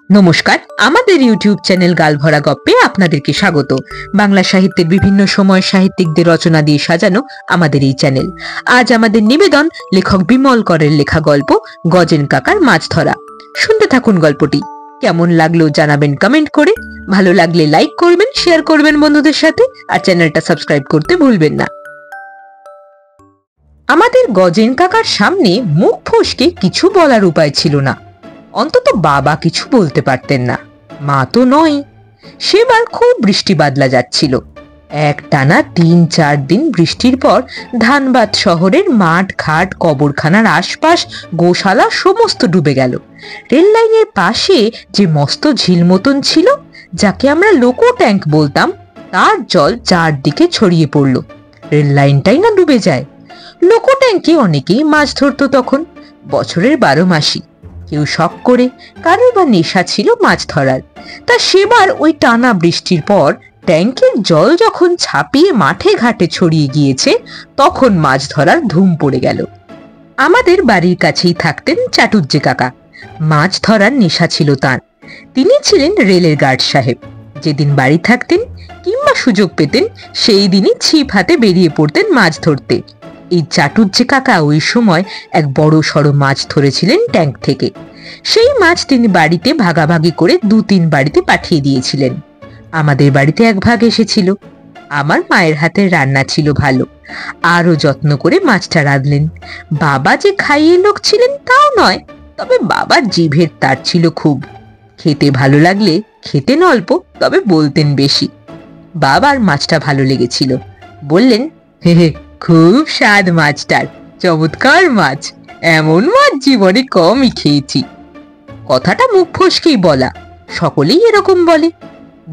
নমস্কার, আমাদের YouTube channel গালভরা গপ্পে আপনাদেরকে স্বাগত। বাংলা সাহিত্যের বিভিন্ন সময় সাহিত্যিকদের রচনা দিয়ে সাজানো আমাদের এই চ্যানেল। আজ আমাদের নিবেদন লেখক বিমল করের লেখা গল্প গজেন কাকার মাছ ধরা। শুনতে থাকুন গল্পটি। কেমন লাগলো জানাবেন কমেন্ট করে, ভালো লাগলে লাইক করবেন, শেয়ার করবেন বন্ধুদের সাথে, আর চ্যানেলটা সাবস্ক্রাইব করতে ভুলবেন না। আমাদের গজেন কাকার সামনে মুখ ফসকে কিছু বলার উপায় ছিল না। অন্তত বাবা কিছু বলতে পারতেন না, মা তো নয়। সেবার খুব বৃষ্টি বাদলা যাচ্ছিল। একটানা ৩-৪ দিন বৃষ্টির পর ধানবাদ শহরের মাঠ ঘাট কবরখানার আশপাশ গোশালা সমস্ত ডুবে গেল। রেল লাইনের পাশে যে মস্ত ঝিল মতন ছিল, যাকে আমরা লোকো ট্যাঙ্ক বলতাম, তার জল চারদিকে ছড়িয়ে পড়ল। রেল লাইনটাই না ডুবে যায়। লোকো ট্যাঙ্কে অনেকেই মাছ ধরতো তখন, বছরের 12 মাসই। কেউ শখ করে, কারোর বা নেশা ছিল মাছ ধরার। তা সেবার ওই টানা বৃষ্টির পর ট্যাঙ্কের জল যখন ছাপিয়ে মাঠে ঘাটে ছড়িয়ে গিয়েছে, তখন মাছ ধরার ধুম পড়ে গেল। আমাদের বাড়ির কাছেই থাকতেন চাটুজ্জে কাকা। মাছ ধরার নেশা ছিল তাঁর। তিনি ছিলেন রেলের গার্ড সাহেব। যেদিন বাড়ি থাকতেন কিংবা সুযোগ পেতেন, সেই দিনই ছিপ হাতে বেরিয়ে পড়তেন মাছ ধরতে। এই চাটুজ্জে কাকা ওই সময় এক বড় সড়ো মাছ ধরেছিলেন ট্যাঙ্ক থেকে। সেই মাছ তিনি বাড়িতে ভাগাভাগি করে 2-3 বাড়িতে পাঠিয়ে দিয়েছিলেন। আমাদের বাড়িতে এক ভাগ এসেছিল। আমার মায়ের হাতের রান্না ছিল ভালো, আরো যত্ন করে মাছটা রাঁধলেন। বাবা যে খাইয়ে লোক ছিলেন তাও নয়, তবে বাবার জিভের তার ছিল খুব। খেতে ভালো লাগলে খেতেন অল্প, তবে বলতেন বেশি। বাবার মাছটা ভালো লেগেছিল। বললেন, হে হে, খুব স্বাদ মাছটার, চমৎকার মাছ, এমন মাছ জীবনে কমই খেয়েছি। কথাটা মুখ ফসকেই বলা, সকলেই এরকম বলে।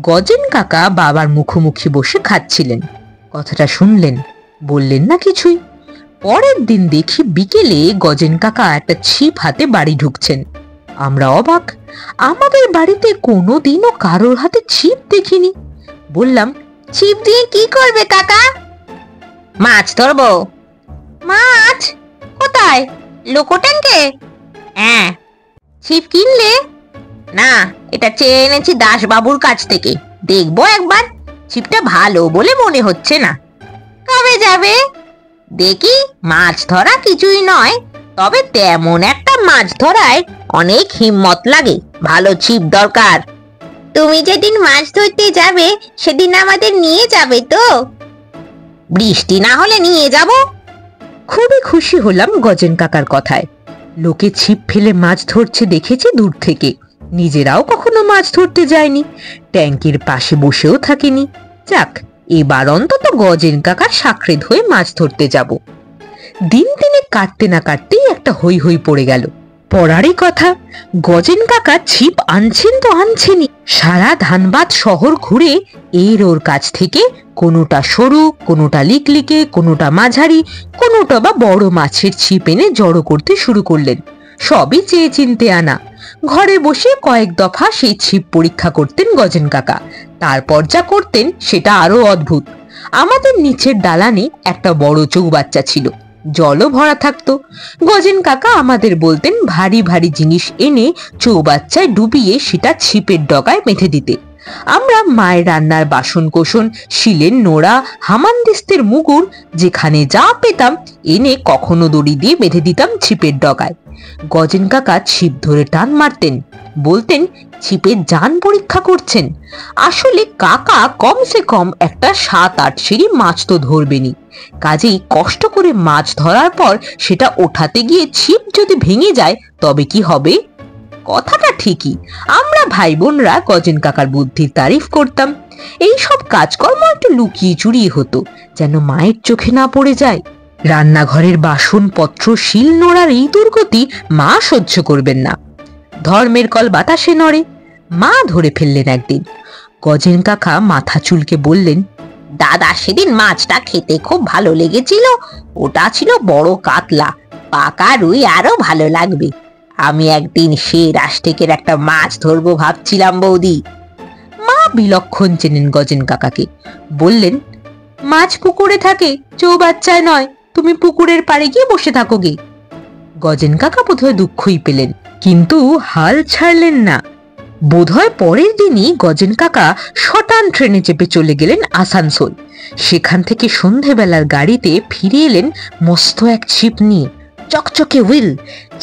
গজেন কাকা বাবার মুখোমুখি বসে খাচ্ছিলেন। কথাটা শুনলেন, বললেন না কিছুই। পরের দিন দেখি বিকেলে গজেন কাকা একটা ছিপ হাতে বাড়ি ঢুকছেন। আমরা অবাক। আমাদের বাড়িতে কোনোদিনও কারোর হাতে ছিপ দেখিনি। বললাম, ছিপ দিয়ে কি করবে কাকা? মাছ ধরবো। মাছ? কোথায়? লোকো ট্যাঙ্কে? হ্যাঁ। ছিপ কিনলে? না, এটা চেয়ে এনেছি দাস বাবুর কাছ থেকে। দেখবো একবার, ছিপটা ভালো বলে মনে হচ্ছে না। কবে যাবে? দেখি, মাছ ধরা কিছুই নয়, তবে তেমন একটা মাছ ধরায় অনেক হিম্মত লাগে, ভালো ছিপ দরকার। তুমি যেদিন মাছ ধরতে যাবে সেদিন আমাদের নিয়ে যাবে তো? বৃষ্টি না হলে নিয়ে যাব। খুবই খুশি হলাম গজেন কাকার কথায়। লোকে ছিপ ফেলে মাছ ধরছে দেখেছি দূর থেকে, নিজেরাও কখনো মাছ ধরতে যায়নি, ট্যাঙ্কের পাশে বসেও থাকেনি। যাক, এবার অন্তত গজেন কাকার সাকরেদ হয়ে মাছ ধরতে যাব। দিন দিনে কাটতে না কাটতেই একটা হই হই পড়ে গেল। পড়ারই কথা, গজেন কাকা ছিপ আনছেন তো আনছেনই। সারা ধানবাদ শহর ঘুরে এর ওর কাছ থেকে কোনোটা সরু, কোনোটা লিকলিকে, কোনোটা মাঝারি, কোনোটা বা বড় মাছের ছিপ এনে জড়ো করতে শুরু করলেন। সবই চেয়ে চিনতে আনা। ঘরে বসে কয়েক দফা সেই ছিপ পরীক্ষা করতেন গজেন কাকা। তারপর যা করতেন সেটা আরো অদ্ভুত। আমাদের নিচের দালানে একটা বড় চৌবাচ্চা ছিল, জলও ভরা থাকতো। গজেন কাকা আমাদের বলতেন ভারী ভারী জিনিস এনে চৌবাচ্চায় ডুবিয়ে সেটা ছিপের ডগায় বেঁধে দিতে। আমরা মায়ের রান্নার বাসন কোসন, শিলের নোড়া, হামানদিস্তের মুগুর, যেখানে যা পেতাম এনে কখনো দড়ি দিয়ে বেঁধে দিতাম ছিপের ডগায়। গজেন কাকা ছিপ ধরে টান মারতেন, বলতেন ছিপের জান পরীক্ষা করছেন। আসলে কাকা কমসে কম একটা 7-8 সিঁড়ি মাছ তো ধরবেনি। কাজেই কষ্ট করে মাছ ধরার পর সেটা ওঠাতে গিয়ে ছিপ যদি ভেঙে যায় তবে কি হবে? কথাটা ঠিকই। আমরা ভাই বোনরা গজেন কাকার বুদ্ধির তারিফ করতাম। এই সব কাজকর্ম একটু লুকিয়ে চুরিয়ে হতো, যেন মায়ের চোখে না পড়ে যায়। রান্নাঘরের বাসনপত্র, শিল নোড়ার এই দুর্গতি মা সহ্য করবেন না। ধর্মের কল বাতাসে নড়ে। মা ধরে ফেললেন একদিন। গজেন কাকা মাথা চুলকে বললেন, দাদা সেদিন মাছটা খেতে খুব ভালো লেগেছিল, ওটা ছিল বড় কাতলা, পাকা রুই আরো ভালো লাগবে। আমি একদিন সে রাষ্ট্রিকের একটা মাছ ধরবো ভাবছিলাম বৌদি। মা বিলক্ষণ চেনেন গজেন কাকাকে। বললেন, মাছ পুকুরে থাকে, চৌবাচ্চায় নয়, তুমি পুকুরের পাড়ে গিয়ে বসে থাকো গে। গজেন কাকা বোধহয় দুঃখই পেলেন, কিন্তু হাল ছাড়লেন না। বোধহয় পরের দিনই গজেন কাকা শটান ট্রেনে চেপে চলে গেলেন আসানসোল। সেখান থেকে সন্ধেবেলার গাড়িতে ফিরে এলেন মস্ত এক ছিপ নিয়ে, চকচকে হুইল।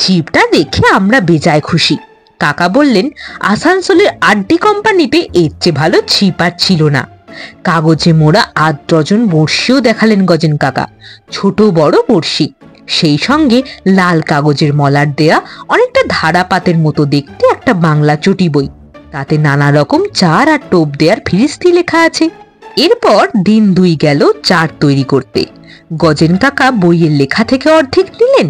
ছিপটা দেখে আমরা বেজায় খুশি। কাকা বললেন, আসানসোলের আড্ডি কোম্পানিতে এর চেয়ে ভালো ছিপ আর ছিল না। কাগজে মোড়া ৮ ডজন বড়শিও দেখালেন গজেন কাকা, ছোট বড় বড়শি। সেই সঙ্গে লাল কাগজের মলার দেয়া অনেকটা ধারাপাতের মতো দেখতে একটা বাংলা চটি বই, তাতে নানা রকম চার আর টোপ দেয়ার ফিরিস্তি লেখা আছে। এরপর দিন 2 গেল চার তৈরি করতে। গজেন কাকা বইয়ের লেখা থেকে অর্ধেক নিলেন,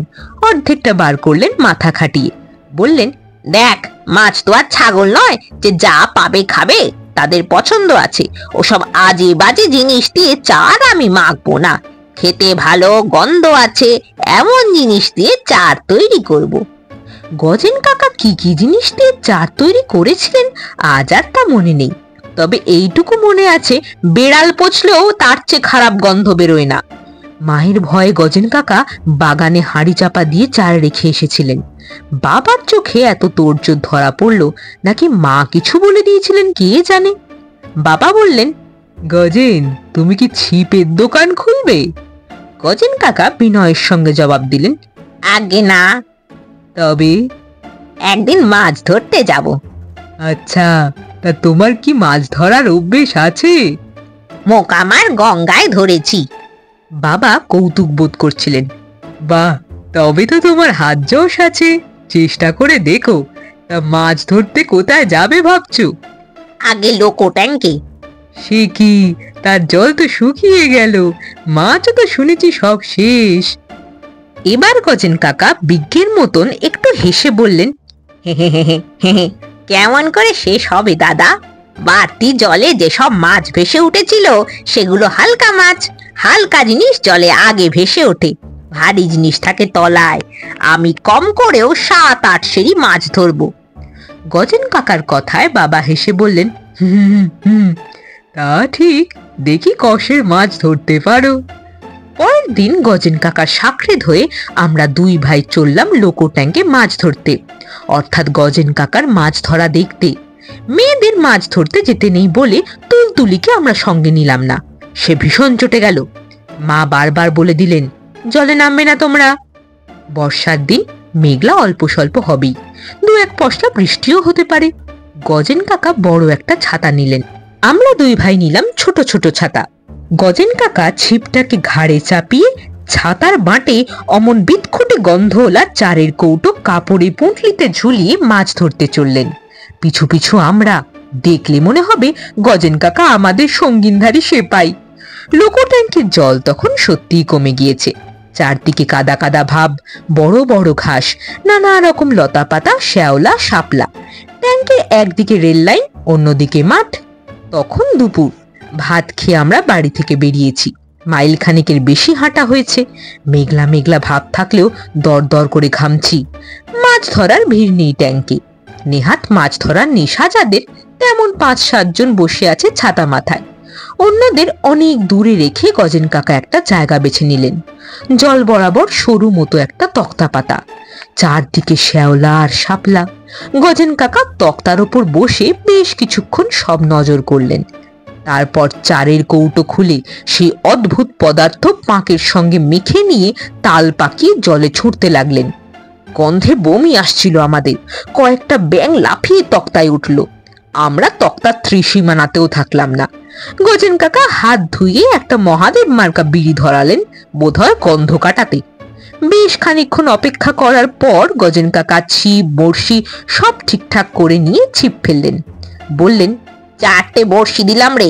অর্ধেকটা বার করলেন মাথা খাটিয়ে। বললেন, দেখ, মাছ তো আর ছাগল নয় যে যা পাবে খাবে। তাদের পছন্দ আছে। ওসব আজে বাজে জিনিস দিয়ে চার আমি মাখবো না। খেতে ভালো, গন্ধ আছে এমন জিনিস দিয়ে চার তৈরি করব। গজেন কাকা কি কি জিনিস দিয়ে চার তৈরি করেছিলেন আজ আর তা মনে নেই, তবে এইটুকু মনে আছে, বেড়াল পচলেও তার চেয়ে খারাপ গন্ধ বেরোয় না। মায়ের ভয়ে গজেন কাকা বাগানে হাঁড়ি চাপা দিয়ে চার রেখে এসেছিলেন। বাবার চোখে এত তোড়জোড় ধরা পড়ল, নাকি মা কিছু বলে দিয়েছিলেন কে জানে। বাবা বললেন, গজেন, তুমি কি ছিপের দোকান খুলবে? গজেন কাকা বিনয়ের সঙ্গে জবাব দিলেন, আগে না। তবে একদিন মাছ ধরতে যাব। আচ্ছা, তা তোমার কি মাছ ধরার অভ্যেস আছে? মোকামার গঙ্গায় ধরেছি। বাবা কৌতুক বোধ করছিলেন। বাহ, তবে তো তোমার হাত যশ আছে, চেষ্টা করে দেখো। তা মাছ ধরতে কোথায় যাবে ভাবছো? আগে লোকো ট্যাঙ্কে। সে কি, তার জল তো শুকিয়ে গেল, মাছও তো শুনেছি সব শেষ। এবার গজেন কাকা বিজ্ঞের মতন একটু হেসে বললেন, কেমন করে শেষ হবে দাদা? বাড়তি জলে যেসব মাছ ভেসে উঠেছিল সেগুলো হালকা মাছ। হালকা জিনিস জলে আগে ভেসে ওঠে, ভারী জিনিস থাকে তলায়। আমি কম করেও 7-8 সেরি মাছ ধরবো। গজেন কাকার কথায় বাবা হেসে বললেন, হুম, তা ঠিক, দেখি কষের মাছ ধরতে পারো। পরের দিন গজেন কাকার সাকরেদ হয়ে আমরা 2 ভাই চললাম লোকো ট্যাঙ্কে মাছ ধরতে, অর্থাৎ গজেন কাকার মাছ ধরা দেখতে। মেয়েদের মাছ ধরতে যেতে নেই বলে তুলতুলিকে আমরা সঙ্গে নিলাম না। সে ভীষণ চটে গেল। মা বারবার বলে দিলেন, জলে নামবে না তোমরা। বর্ষার দিন, মেঘলা অল্প স্বল্প হবেই, 2-1 পশলা বৃষ্টিও হতে পারে। গজেন কাকা বড় একটা ছাতা নিলেন, আমরা 2 ভাই নিলাম ছোট ছোট ছাতা। গজেন কাকা ছিপটাকে ঘাড়ে চাপিয়ে ছাতার বাঁটে অমন বিদখুটে গন্ধওয়ালা চারের কৌটো কাপড়ে পুঁটলিতে ঝুলিয়ে মাছ ধরতে চললেন। পিছু পিছু আমরা। দেখলে মনে হবে গজেন কাকা আমাদের সঙ্গিনধারী সেপাই। লোকো ট্যাঙ্কের জল তখন সত্যিই কমে গিয়েছে। চারদিকে কাদা কাদা ভাব, বড় বড় ঘাস, নানা রকম লতা পাতা, শ্যাওলা, শাপলা। ট্যাঙ্কের একদিকে রেল লাইন, অন্যদিকে মাঠ। তখন দুপুর। ভাত খেয়ে আমরা বাড়ি থেকে বেরিয়েছি। মাইল খানেকের বেশি হাঁটা হয়েছে। মেঘলা মেঘলা ভাব থাকলেও দর দর করে ঘামছি। মাছ ধরার ভিড় নেই ট্যাঙ্কে। নেহাত মাছ ধরার নেশা যাদের, তেমন 5-7 জন বসে আছে ছাতা মাথায়। অন্যদের অনেক দূরে রেখে গজেন কাকা একটা জায়গা বেছে নিলেন। জল বরাবর সরু মতো একটা তক্তা পাতা, চারদিকে শ্যাওলা আর শাপলা। গজেন কাকা তক্তার ওপর বসে বেশ কিছুক্ষণ সব নজর করলেন। তারপর চারের কৌটো খুলে সেই অদ্ভুত পদার্থ পাঁকের সঙ্গে মেখে নিয়ে তাল পাকিয়ে জলে ছুঁড়তে লাগলেন। গন্ধে বমি আসছিল আমাদের। কয়েকটা ব্যাঙ লাফিয়ে তক্তায় উঠল। আমরা তক্তার ত্রিসীমানাতেও থাকলাম না। গজেন কাকা হাত ধুয়ে একটা মহাদেব মার্কা বিড়ি ধরালেন, বোধহয় গন্ধ কাটাতে। বেশ খানিকক্ষণ অপেক্ষা করার পর গজেন কাকা ছিপ বড়শি সব ঠিকঠাক করে নিয়ে ছিপ ফেললেন। বললেন, 4টে বড়শি দিলাম রে,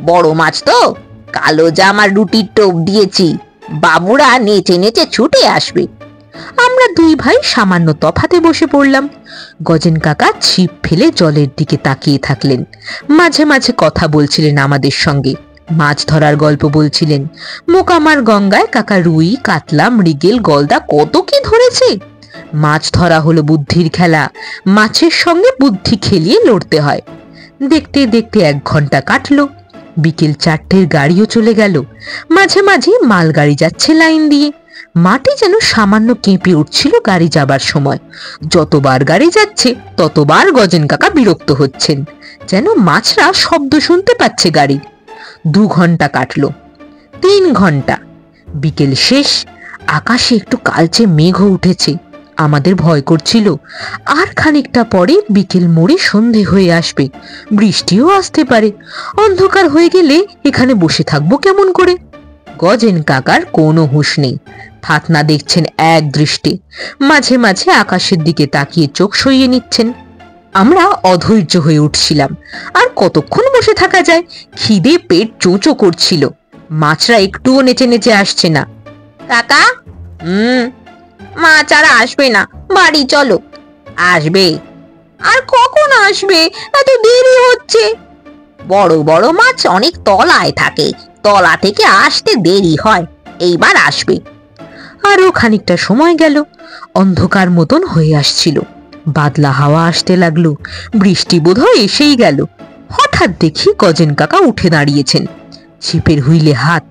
বড় মাছ তো। কালো জামার রুটির টোপ দিয়েছি, বাবুরা নেচে নেচে ছুটে আসবে। আমরা 2 ভাই সামান্য তফাতে বসে পড়লাম। গজেন কাকা ছিপ ফেলে জলের দিকে তাকিয়ে থাকলেন। মাঝে মাঝে কথা বলছিলেন আমাদের সঙ্গে, মাছ ধরার গল্প বলছিলেন। মোকামার গঙ্গায় কাকা রুই, কাতলা, মৃগেল, গলদা কত কি ধরেছে। মাছ ধরা হলো বুদ্ধির খেলা, মাছের সঙ্গে বুদ্ধি খেলিয়ে লড়তে হয়। দেখতে দেখতে 1 ঘন্টা কাটলো। বিকেল 4টের গাড়িও চলে গেল। মাঝে মাঝে মালগাড়ি যাচ্ছে লাইন দিয়ে। মাটি যেন সামান্য কেঁপে উঠছিল গাড়ি যাবার সময়। যতবার গাড়ি যাচ্ছে ততবার গজেন কাকা বিরক্ত হচ্ছেন, যেন মাছরা শব্দ শুনতে পাচ্ছে গাড়ি। 2 ঘন্টা কাটলো, 3 ঘন্টা, বিকেল শেষ। আকাশে একটু কালচে মেঘ উঠেছে। আমাদের ভয় করছিল আর খানিকটা পরে বিকেল মোড়ে সন্ধে হয়ে আসবে, বৃষ্টিও আসতে পারে। অন্ধকার হয়ে গেলে এখানে বসে থাকবো কেমন করে? গজেন কাকার কোনো হুঁশ নেই। ফাতনা দেখছেন এক দৃষ্টে, মাঝে মাঝে আকাশের দিকে তাকিয়ে চোখ সইয়ে নিচ্ছেন। আমরা অধৈর্য হয়ে উঠছিলাম। আর কতক্ষণ বসে থাকা যায়? খিদে পেট চোঁচো করছিল। মাছরা একটুও নেচে নেচে আসছে না। কাকা, মাছ আর আসবে না, বাড়ি চলো। আসবে? আর কখন আসবে? এত দেরি হচ্ছে। বড় বড় মাছ অনেক তলায় থাকে, তলা থেকে আসতে দেরি হয়, এইবার আসবে। আরো খানিকটা সময় গেল। অন্ধকার মতন হয়ে আসছিল, বাদলা হাওয়া আসতে লাগলো, বৃষ্টি বোধহয় এসেই গেল। হঠাৎ দেখি গজেন কাকা উঠে দাঁড়িয়েছেন, ছিপের হুইলে হাত।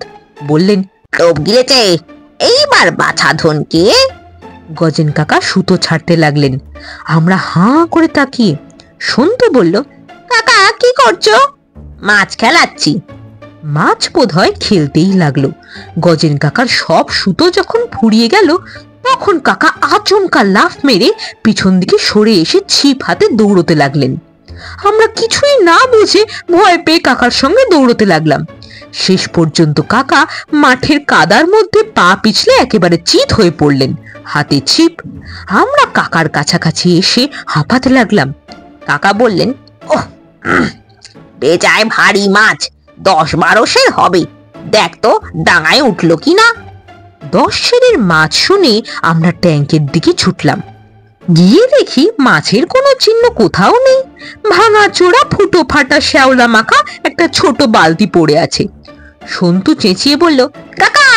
বললেন, টোপ গিলেছে, এইবার বাছা ধনকে। গজেন কাকা সুতো ছাড়তে লাগলেন। আমরা হাঁ করে তাকিয়ে। সন্তু বলল, কাকা কি করছো? মাছ খেলাচ্ছি। মাছ বোধহয় খেলতেই লাগলো। গজেন কাকার সব সুতো যখন ফুরিয়ে গেল, তখন কাকা আচমকা লাফ মেরে পিছন দিকে সরে এসে ছিপ হাতে দৌড়তে লাগলেন। আমরা কিছুই না বুঝে ভয় পেয়ে কাকার সঙ্গে দৌড়তে লাগলাম। শেষ পর্যন্ত কাকা মাঠের কাদার মধ্যে পা পিছলে একেবারে চিত হয়ে পড়লেন, হাতে ছিপ। আমরা কাকার কাছাকাছি এসে হাঁপাতে লাগলাম। কাকা বললেন, ওহ, বেজায় ভারী মাছ, 10-12 সের হবে। দেখ তো ডাঙায় উঠলো কিনা। 10 সেরের মাছ শুনে আমরা ট্যাঙ্কের দিকে ছুটলাম। গিয়ে দেখি মাছের কোনো চিহ্ন কোথাও নেই। ভাঙা চোরা ফুটো ফাটা শ্যাওলা মাখা একটা ছোট বালতি পড়ে আছে। সন্তু চেঁচিয়ে বলল, কাকা,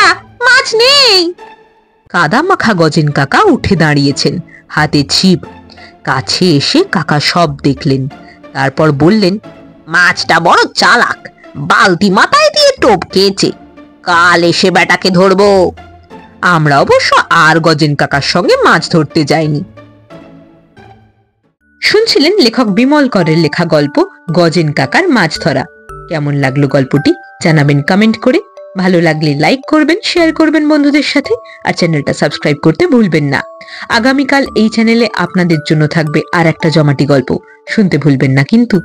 মাছ নেই। কাদা মাখা গজেন কাকা উঠে দাঁড়িয়েছেন, হাতে ছিপ। কাছে এসে কাকা সব দেখলেন, তারপর বললেন, মাছটা বড় চালাক, বালতি মাথায় দিয়ে টোপ খেয়েছে, কাল এসে বেটাকে ধরবো। আমরা অবশ্য আর গজেন কাকার সঙ্গে মাছ ধরতে যাইনি। শুনছিলেন লেখক বিমল করের লেখা গল্প গজেন কাকার মাছ ধরা। কেমন লাগলো গল্পটি জানাবেন কমেন্ট করে। ভালো লাগলে লাইক করবেন, শেয়ার করবেন বন্ধুদের সাথে, আর চ্যানেলটা সাবস্ক্রাইব করতে ভুলবেন না। আগামীকাল এই চ্যানেলে আপনাদের জন্য থাকবে আর একটা জমাটি গল্প, শুনতে ভুলবেন না কিন্তু।